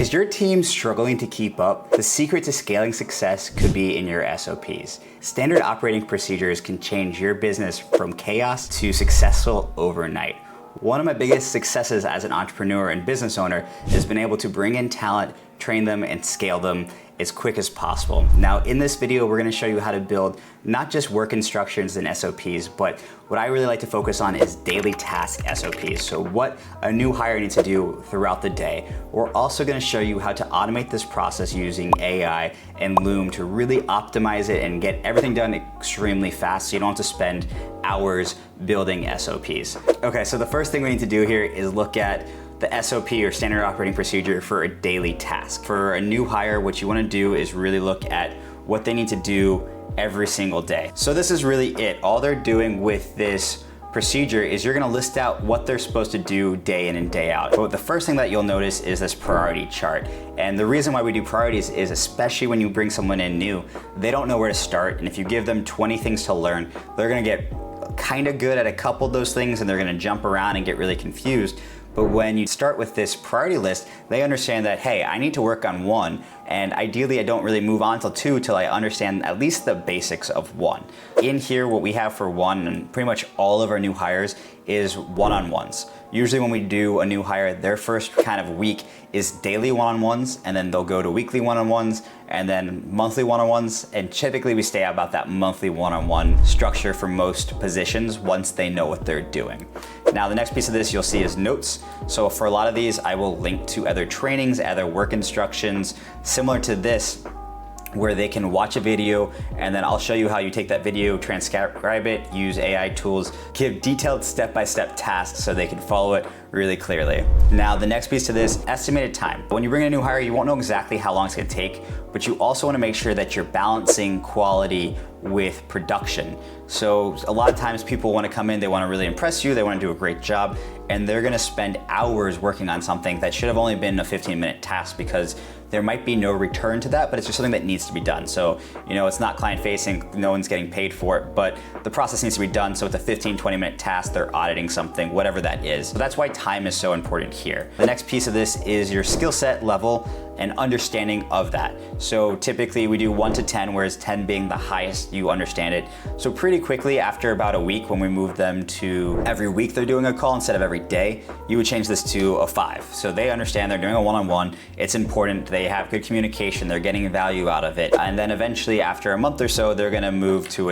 Is your team struggling to keep up? The secret to scaling success could be in your SOPs. Standard operating procedures can change your business from chaos to successful overnight. One of my biggest successes as an entrepreneur and business owner has been able to bring in talent, train them, and scale them as quick as possible. Now, in this video, we're gonna show you how to build not just work instructions and SOPs, but what I really like to focus on is daily task SOPs. So what a new hire needs to do throughout the day. We're also gonna show you how to automate this process using AI and Loom to really optimize it and get everything done extremely fast so you don't have to spend hours building SOPs. Okay, so the first thing we need to do here is look at the SOP or standard operating procedure for a daily task. For a new hire, what you wanna do is really look at what they need to do every single day. So this is really it. All they're doing with this procedure is you're gonna list out what they're supposed to do day in and day out. But the first thing that you'll notice is this priority chart. And the reason why we do priorities is, especially when you bring someone in new, they don't know where to start. And if you give them 20 things to learn, they're gonna get kind of good at a couple of those things and they're gonna jump around and get really confused. But when you start with this priority list, they understand that, hey, I need to work on one, and ideally I don't really move on till two till I understand at least the basics of one. In here, what we have for one, and pretty much all of our new hires, is one-on-ones. Usually when we do a new hire, their first kind of week is daily one-on-ones, and then they'll go to weekly one-on-ones, and then monthly one-on-ones, and typically we stay about that monthly one-on-one structure for most positions once they know what they're doing. Now, the next piece of this you'll see is notes. So for a lot of these, I will link to other trainings, other work instructions, similar to this, where they can watch a video, and then I'll show you how you take that video, transcribe it, use AI tools, give detailed step-by-step tasks so they can follow it really clearly. Now, the next piece to this, estimated time. When you bring in a new hire, you won't know exactly how long it's gonna take, but you also wanna make sure that you're balancing quality with production. So a lot of times people wanna come in, they wanna really impress you, they wanna do a great job, and they're gonna spend hours working on something that should have only been a 15-minute task because there might be no return to that, but it's just something that needs to be done. So, it's not client-facing, no one's getting paid for it, but the process needs to be done, so it's a 15, 20-minute task, they're auditing something, whatever that is. So that's why time is so important here. The next piece of this is your skill set level and understanding of that. So typically we do 1 to 10, whereas 10 being the highest you understand it. So pretty quickly after about a week, when we move them to every week they're doing a call instead of every day, you would change this to a 5. So they understand they're doing a one-on-one, it's important, they have good communication, they're getting value out of it. And then eventually after a month or so, they're gonna move to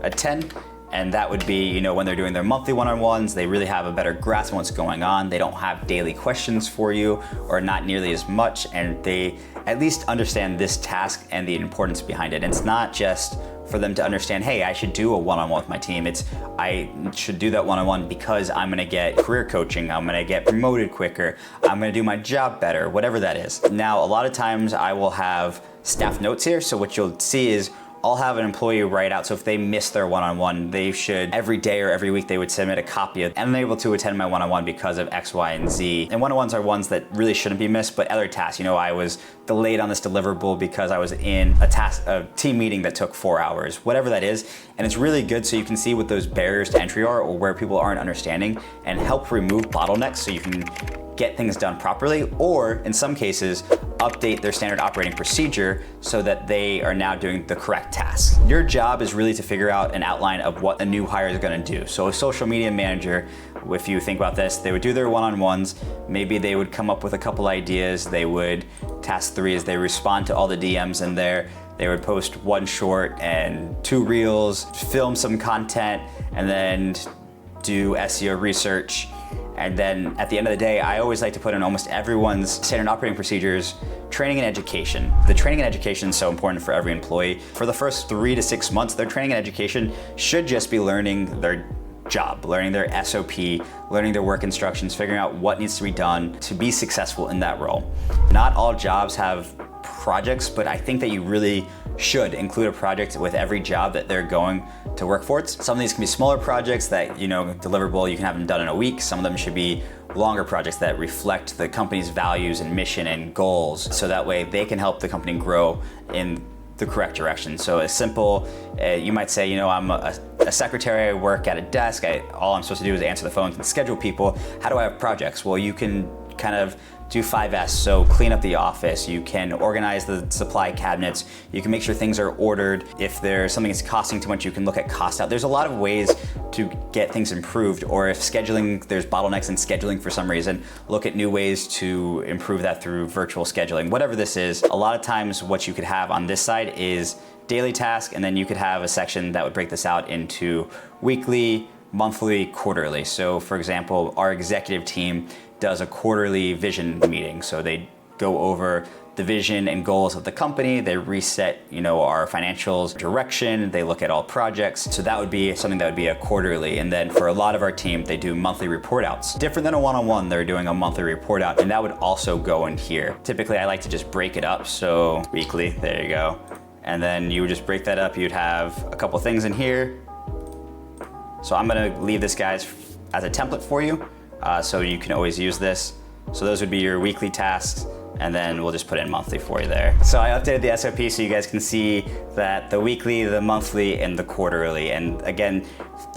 a 10. And that would be, when they're doing their monthly one-on-ones, they really have a better grasp on what's going on. They don't have daily questions for you, or not nearly as much, and they at least understand this task and the importance behind it. And it's not just for them to understand, hey, I should do a one-on-one with my team. It's, I should do that one-on-one because I'm gonna get career coaching, I'm gonna get promoted quicker, I'm gonna do my job better, whatever that is. Now, a lot of times I will have staff notes here, so what you'll see is I'll have an employee write out, so if they miss their one-on-one, they should, every day or every week, they would submit a copy of, I'm able to attend my one-on-one because of X, Y, and Z. And one-on-ones are ones that really shouldn't be missed, but other tasks, I was delayed on this deliverable because I was in a team meeting that took 4 hours, whatever that is. And it's really good so you can see what those barriers to entry are or where people aren't understanding and help remove bottlenecks so you can get things done properly, or in some cases, update their standard operating procedure so that they are now doing the correct tasks. Your job is really to figure out an outline of what a new hire is gonna do. So a social media manager, if you think about this, they would do their one-on-ones, maybe they would come up with a couple ideas, they would, task 3 is they respond to all the DMs in there, they would post 1 short and 2 reels, film some content, and then do SEO research. And then at the end of the day, I always like to put in almost everyone's standard operating procedures, training and education. The training and education is so important for every employee. For the first 3 to 6 months, their training and education should just be learning their job, learning their SOP, learning their work instructions, figuring out what needs to be done to be successful in that role. Not all jobs have projects, but I think that you really should include a project with every job that they're going to work for. Some of these can be smaller projects that, deliverable, you can have them done in a week. Some of them should be longer projects that reflect the company's values and mission and goals, so that way they can help the company grow in the correct direction. So a simple, you might say, I'm a secretary, I work at a desk, all I'm supposed to do is answer the phones and schedule people. How do I have projects? Well, you can kind of do 5S, so clean up the office. You can organize the supply cabinets. You can make sure things are ordered. If there's something that's costing too much, you can look at cost out. There's a lot of ways to get things improved, or if scheduling, there's bottlenecks in scheduling for some reason, look at new ways to improve that through virtual scheduling. Whatever this is, a lot of times what you could have on this side is daily task, and then you could have a section that would break this out into weekly, monthly, quarterly. So for example, our executive team does a quarterly vision meeting. So they go over the vision and goals of the company. They reset, our financials direction. They look at all projects. So that would be something that would be a quarterly. And then for a lot of our team, they do monthly report outs. Different than a one-on-one, they're doing a monthly report out, and that would also go in here. Typically, I like to just break it up. So weekly, there you go. And then you would just break that up. You'd have a couple things in here. So I'm gonna leave this, guys, as a template for you. So you can always use this. So those would be your weekly tasks, and then we'll just put in monthly for you there. So I updated the SOP so you guys can see that the weekly, the monthly, and the quarterly. And again,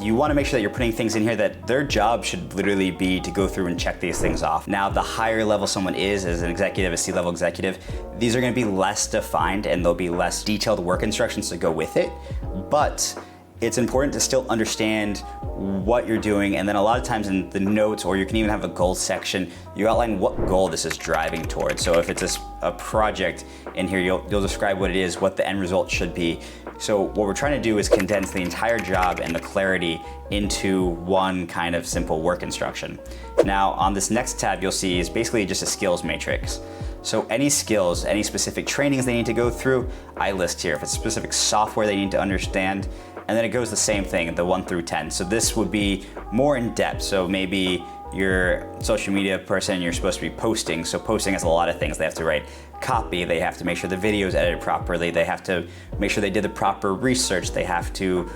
you wanna make sure that you're putting things in here that their job should literally be to go through and check these things off. Now, the higher level someone is as an executive, a C-level executive, these are gonna be less defined and there'll be less detailed work instructions to go with it. But it's important to still understand what you're doing, and then a lot of times in the notes, or you can even have a goals section, you outline what goal this is driving towards. So if it's a project in here, you'll describe what it is, what the end result should be. So what we're trying to do is condense the entire job and the clarity into one kind of simple work instruction. Now on this next tab, you'll see is basically just a skills matrix. So any skills, any specific trainings they need to go through, I list here. If it's specific software they need to understand, and then it goes the same thing, the 1 through 10. So this would be more in depth. So maybe you're a social media person, you're supposed to be posting. So posting has a lot of things. They have to write copy, they have to make sure the video is edited properly, they have to make sure they did the proper research, they have to,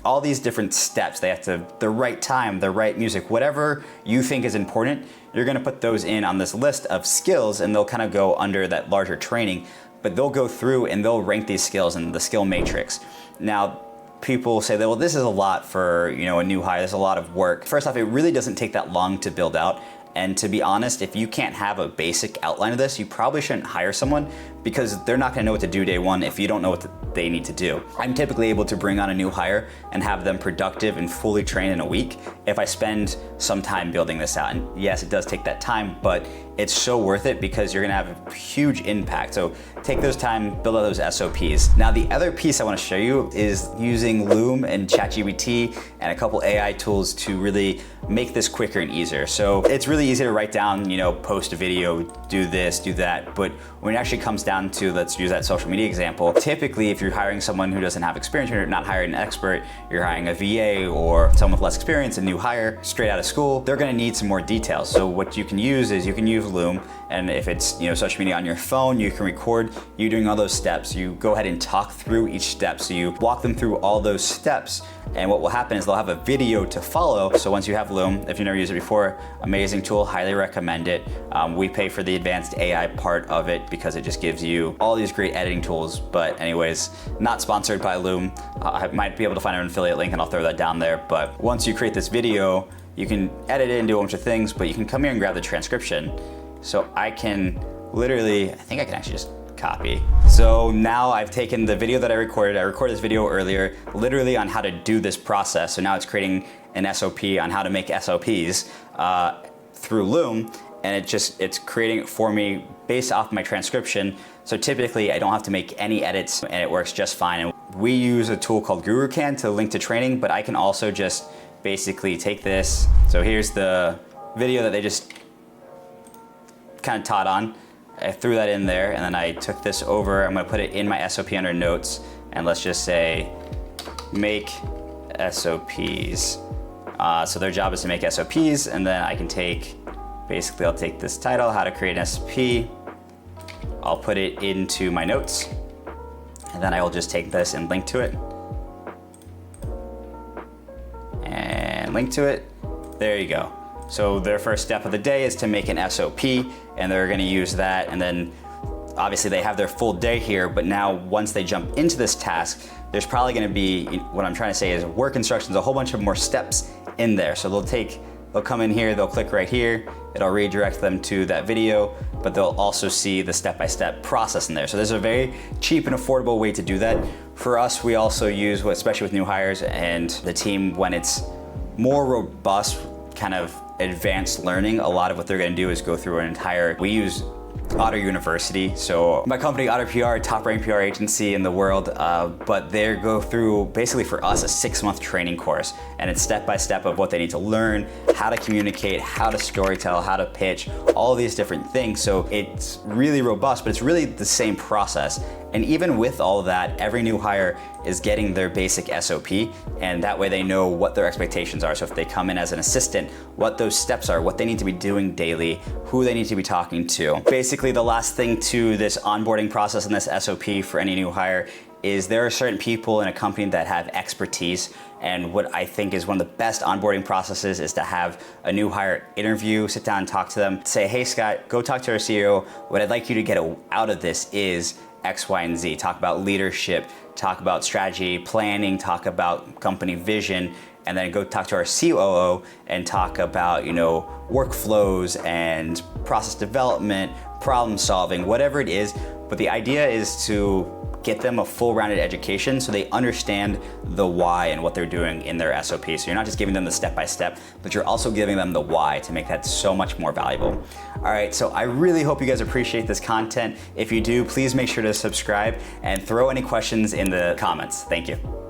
all these different steps, they have to, the right time, the right music, whatever you think is important, you're gonna put those in on this list of skills, and they'll kind of go under that larger training, but they'll go through and they'll rank these skills in the skill matrix. Now, people say that, well, this is a lot for a new hire, there's a lot of work. First off, it really doesn't take that long to build out. And to be honest, if you can't have a basic outline of this, you probably shouldn't hire someone, because they're not gonna know what to do day one if you don't know what they need to do. I'm typically able to bring on a new hire and have them productive and fully trained in a week if I spend some time building this out. And yes, it does take that time, but it's so worth it because you're gonna have a huge impact. So take those time, build out those SOPs. Now the other piece I wanna show you is using Loom and ChatGPT and a couple AI tools to really make this quicker and easier. So it's really easy to write down, post a video, do this, do that, but when it actually comes down to, let's use that social media example, typically if you're hiring someone who doesn't have experience, you're not hiring an expert, you're hiring a VA or someone with less experience, a new hire, straight out of school, they're gonna need some more details. So what you can use is you can use Loom, and if it's social media on your phone, you can record you doing all those steps. You go ahead and talk through each step. So you walk them through all those steps, and what will happen is they'll have a video to follow. So once you have Loom, if you've never used it before, amazing tool, highly recommend it. We pay for the advanced AI part of it because it just gives you all these great editing tools. But anyways, not sponsored by Loom. I might be able to find an affiliate link and I'll throw that down there. But once you create this video, you can edit it and do a bunch of things, but you can come here and grab the transcription. So I can literally, I think I can actually just copy. So now I've taken the video that I recorded this video earlier, literally on how to do this process. So now it's creating an SOP on how to make SOPs through Loom, and it's creating it for me based off my transcription. So typically I don't have to make any edits and it works just fine. And we use a tool called GuruCan to link to training, but I can also just basically take this. So here's the video that they just kind of taught on. I threw that in there, and then I took this over. I'm gonna put it in my SOP under notes, and let's just say, make SOPs. So their job is to make SOPs, and then I can basically I'll take this title, how to create an SOP, I'll put it into my notes, and then I will just take this and link to it. And link to it, there you go. So their first step of the day is to make an SOP, and they're gonna use that, and then obviously they have their full day here, but now once they jump into this task, there's probably gonna be, what I'm trying to say is work instructions, a whole bunch of more steps in there. So they'll take they'll come in here, they'll click right here, it'll redirect them to that video, but they'll also see the step-by-step process in there. So there's a very cheap and affordable way to do that. For us, we also use, especially with new hires and the team, when it's more robust, kind of advanced learning, a lot of what they're gonna do is go through we use Otter University. So my company, Otter PR, top ranked PR agency in the world, but they go through, basically for us, a 6-month training course. And it's step-by-step of what they need to learn, how to communicate, how to storytell, how to pitch, all these different things. So it's really robust, but it's really the same process. And even with all of that, every new hire is getting their basic SOP, and that way they know what their expectations are. So if they come in as an assistant, what those steps are, what they need to be doing daily, who they need to be talking to. Basically, the last thing to this onboarding process and this SOP for any new hire is there are certain people in a company that have expertise, and what I think is one of the best onboarding processes is to have a new hire interview, sit down and talk to them, say, hey Scott, go talk to our CEO. What I'd like you to get out of this is X, Y, and Z. Talk about leadership, talk about strategy, planning, talk about company vision, and then go talk to our COO and talk about, workflows and process development, problem solving, whatever it is. But the idea is to get them a full rounded education so they understand the why and what they're doing in their SOP. So you're not just giving them the step-by-step, but you're also giving them the why to make that so much more valuable. All right, so I really hope you guys appreciate this content. If you do, please make sure to subscribe and throw any questions in the comments. Thank you.